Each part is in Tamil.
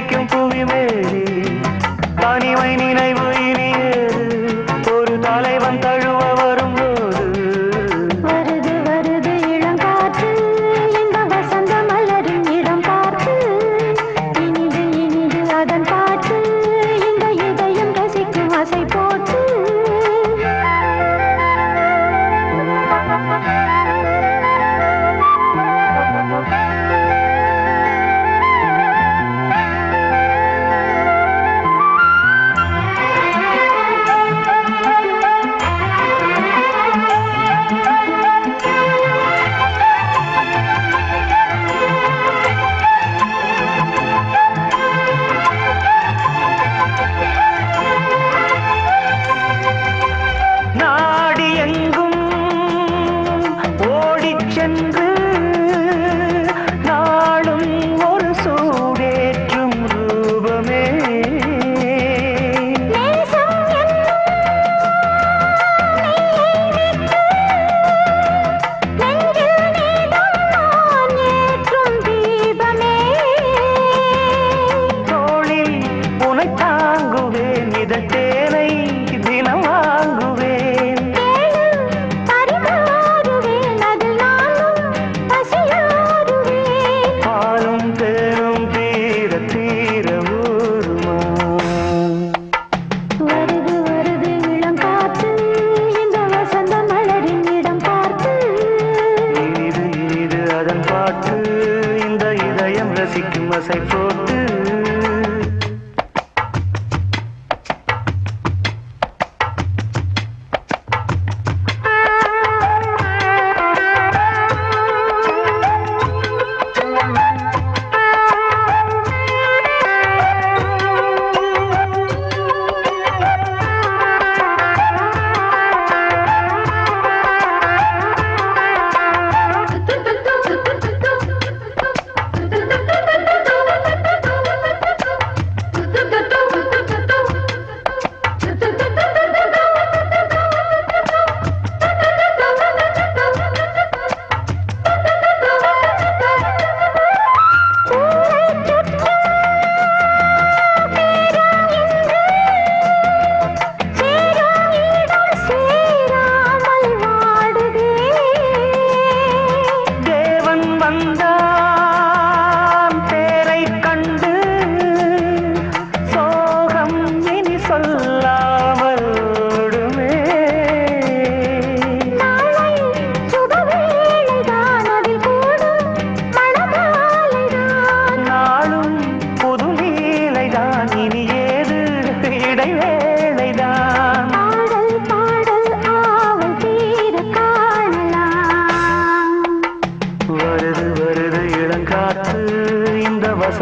சிரிக்கும் புவி மேலே தனிமை நினைவு இனியேது ஒரு தலைவன் தழுவ வரும்போது வருது வருது இளங்காற்று இந்த வசந்த மலரின் இடம் பார்த்து இனிது இனிது அதன் பாட்டு இந்த இதயம் ரசிக்கும் ஆசை போட்டு சென்று நாளும் ஒரு சூடேற்றும் ரூபமே தோளில் உனை தாங்குவேன் இதன் தேனை தினம் வாங்குவேன் இந்த இதயம் ரசிக்கும் அசை போட்டு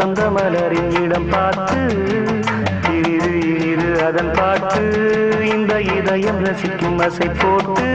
வசந்த மலரின் இடம் பார்த்து இனிது இனிது அதன் பாட்டு இந்த இதயம் ரசிக்கும் அசை போட்டு